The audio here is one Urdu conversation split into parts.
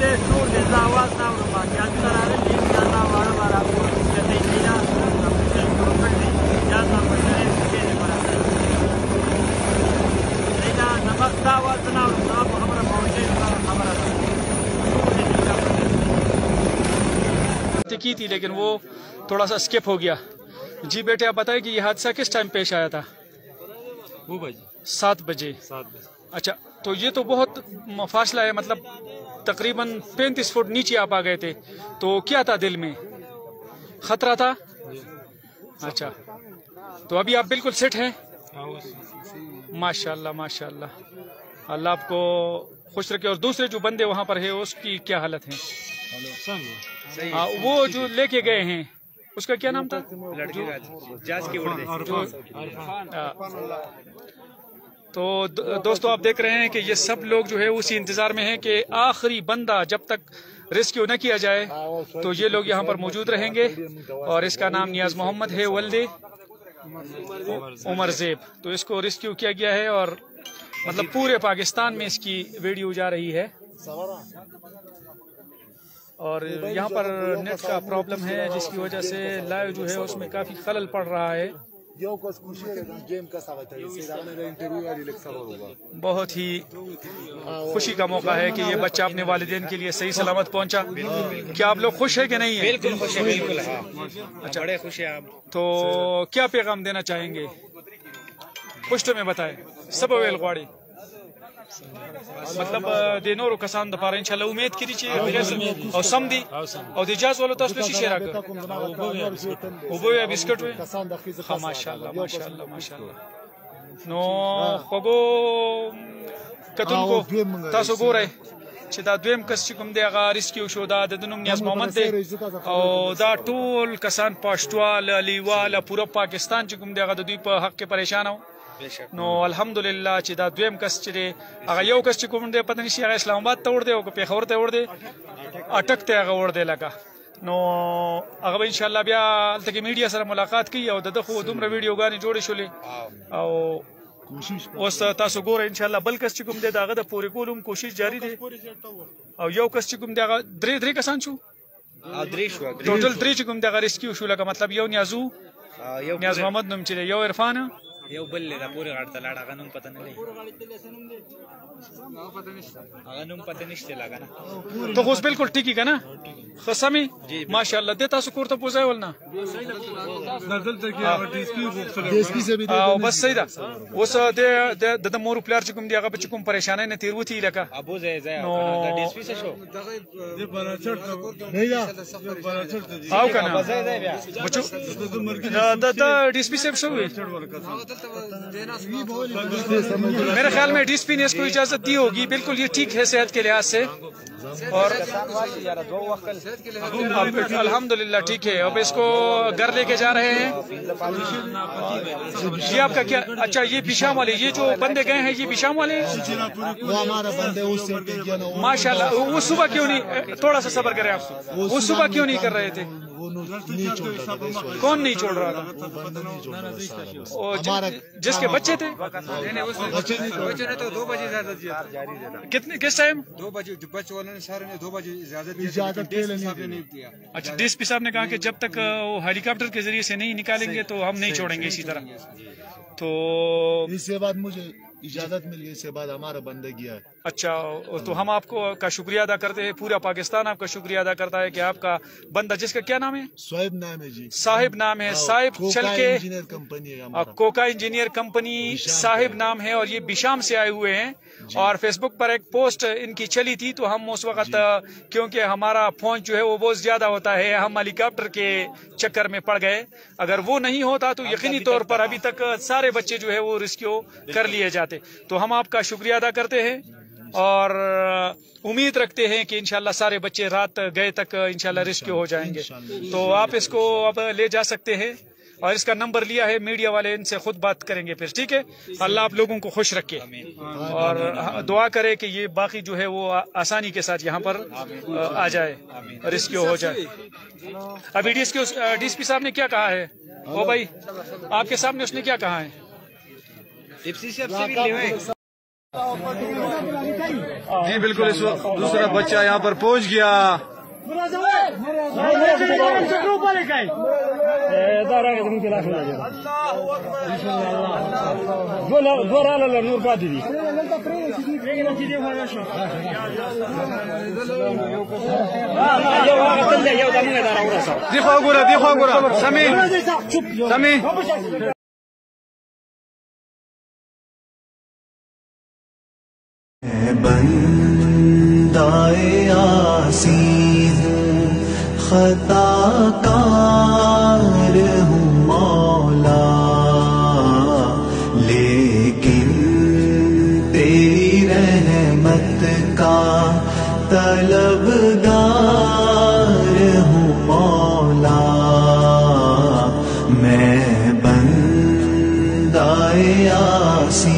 دے شور دے آواز نہ اڑا کہ اندر آ رہے ہیں یا نہ وار وار آپ کو چلے گیا یا نہ مشرے کے برابر لینا نمک دا آواز نہ اڑا ہمارا پہنچے ہمارا کی تھی لیکن وہ تھوڑا سا اسکپ ہو گیا. جی بیٹے آپ بتائیں کہ یہ حادثہ کس ٹائم پیش آیا تھا؟ 7 بجے. اچھا تو یہ تو بہت فاصلہ ہے، مطلب تقریباً 35 فٹ نیچے آپ آ گئے تھے، تو کیا تھا دل میں؟ خطرہ تھا؟ اچھا تو ابھی آپ بالکل سیٹ ہیں؟ ماشاء اللہ ماشاء اللہ، اللہ آپ کو خوش رکھے. اور دوسرے جو بندے وہاں پر ہیں اس کی کیا حالت ہے؟ وہ جو لے کے گئے ہیں اس کا کیا نام تھا؟ تو دوستو آپ دیکھ رہے ہیں کہ یہ سب لوگ جو ہے اسی انتظار میں ہیں کہ آخری بندہ جب تک ریسکیو نہ کیا جائے تو یہ لوگ یہاں پر موجود رہیں گے. اور اس کا نام نیاز محمد ہے ولد عمر زیب. تو اس کو ریسکیو کیا گیا ہے اور مطلب پورے پاکستان میں اس کی ویڈیو جا رہی ہے. اور یہاں پر نیٹ کا پرابلم ہے جس کی وجہ سے لائیو جو ہے اس میں کافی خلل پڑ رہا ہے. بہت ہی خوشی کا موقع ہے کہ یہ بچہ اپنے والدین کے لیے صحیح سلامت پہنچا. کیا آپ لوگ خوش ہیں کہ نہیں ہیں؟ بالکل خوش ہیں، بالکل. اچھا بڑے خوش ہیں آپ. تو کیا پیغام دینا چاہیں گے؟ پشتو میں بتائیں. سب ویل غواړي مطلب د نورو کسانو دپاره انشاءالله امید کړي چې او سم دي او د اجازه ولو تاسو شي شي راکړه اوبه یا بسکټ وي. ها ماشاءالله ماشاءالله ماشاءالله. نو خوګو کتونکو تاسو ګورئ چې دا دویم کس چې کوم دی هغه ریسکیو شو، دا د نوم نیاز محمد دی او دا ټول کسان پاشټوال لیوال پوره پاکستان چې کوم دی هغه د دوی په حق کې پریشان و. نو الحمدلله چې دا دویم کس چې دی هغه یو کس چې کوم دی پته نشي هغه اسلام آباد ته وړ دی او که پېښور ته وړ دی اټک ته هغه وړ دی لکه. نو هغه به انشاءالله بیا هلته کې میډیا سره ملاقات کوي او د ده خو دومره ویډیوګانې جوړې شولې او اوس تاسو ګورئ انشاءالله بل کس چې کوم دی د هغه د پورې کولو هم کوشش جاري دی او یو کس چې کوم دی هغه درې کسان شو، ټوټل 3 چې کوم دی هغه ریسکیو شو. لکه مطلب یو نیازو نیاز محمد نوم چې دی، یو عرفان، یو بل دا پورې غاړه ته لاړ، هغه نوم پته نه لګي، هغه نوم پته نشته لګا نه. تو اوس بالکل ټیک که نه خصمي ماشاءالله د تاسو کور ته پوزای ولنه او بس صحیح ده. اوس د مور پلار چې کوم دی هغه چې کوم پریشانای نه تیر وتی لکه ابو زای زای د ډي اس پی څه شو او کنه بچو د ډي اس پی سے شو. میرے خیال میں ڈی ایس پی نے اس کو اجازت دی ہوگی. بالکل یہ ٹھیک ہے صحت کے لحاظ سے اور الحمدللہ ٹھیک ہے. اب اس کو گھر لے کے جا رہے ہیں. یہ آپ کا کیا؟ اچھا یہ بشام والے یہ جو بندے گئے ہیں یہ بشام والے ماشاء اللہ. وہ صبح کیوں نہیں، تھوڑا سا صبر کریں آپ، وہ صبح کیوں نہیں کر رہے تھے؟ کون نہیں چھوڑ رہا تھا؟ جس کے بچے تھے کتنے کس ٹائم 2 بجے بچے والوں نے سارے نے 2 بجے اجازت دی. اچھا ڈی ایس پی صاحب نے کہا کہ جب تک وہ ہیلی کاپٹر کے ذریعے سے نہیں نکالیں گے تو ہم نہیں چھوڑیں گے اسی طرح. تو اس کے بعد مجھے اجازت مل گئی، اس کے بعد ہمارا بندہ گیا ہے. اچھا تو ہم آپ کو کا شکریہ ادا کرتے ہیں، پورا پاکستان آپ کا شکریہ ادا کرتا ہے کہ آپ کا بندہ جس کا کیا نام ہے؟ صاحب نام ہے جی، صاحب نام ہے. صاحب چل کے انجینئر کمپنی ہے، کوکا انجینئر کمپنی صاحب نام ہے اور یہ بشام سے آئے ہوئے ہیں. اور فیس بک پر ایک پوسٹ ان کی چلی تھی تو ہم اس وقت کیونکہ ہمارا فون جو ہے وہ بہت زیادہ ہوتا ہے ہم ہیلی کاپٹر کے چکر میں پڑ گئے. اگر وہ نہیں ہوتا تو یقینی طور پر ابھی تک سارے بچے جو ہے وہ ریسکیو کر لیے جاتے. تو ہم آپ کا شکریہ ادا کرتے ہیں اور امید رکھتے ہیں کہ انشاءاللہ سارے بچے رات گئے تک انشاءاللہ ریسکیو ہو جائیں گے. تو آپ اس کو اب لے جا سکتے ہیں اور اس کا نمبر لیا ہے میڈیا والے، ان سے خود بات کریں گے پھر. ٹھیک ہے، اللہ آپ لوگوں کو خوش رکھے اور دعا کرے کہ یہ باقی جو ہے وہ آسانی کے ساتھ یہاں پر آ جائے، ریسکیو ہو جائے. ابھی ڈی ایس پی صاحب نے کیا کہا ہے؟ او بھائی آپ کے سامنے اس نے کیا کہا ہے؟ جی بالکل اس وقت دوسرا بچہ یہاں پر پہنچ گیا. دیکھو گورا سمی بندائے آسی ہوں خطا کار ہوں مولا لیکن تیری رحمت کا طلبگار ہوں مولا میں بندائے آسی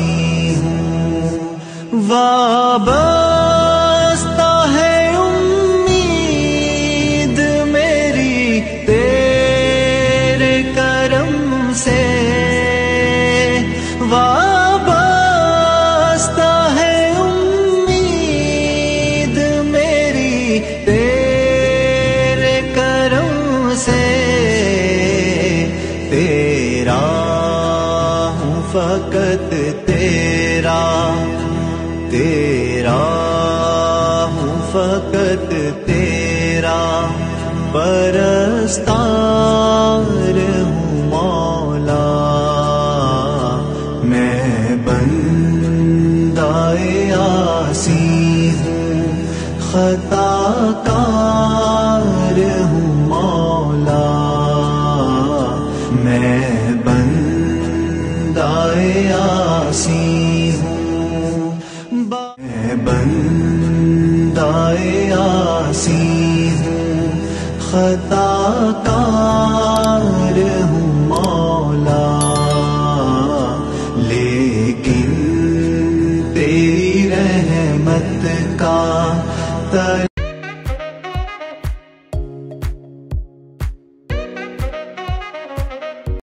وابستہ ہے امید میری تیرے کرم سے وابستہ ہے امید میری تیرے کرم سے تیرا ہوں فقط تیرا ہوں فقط تیرا پرستار ہوں مولا میں بندائے آسی ہوں خطا کار ہوں مولا میں بندائے آسی بندائے آسی ہوں خطا کا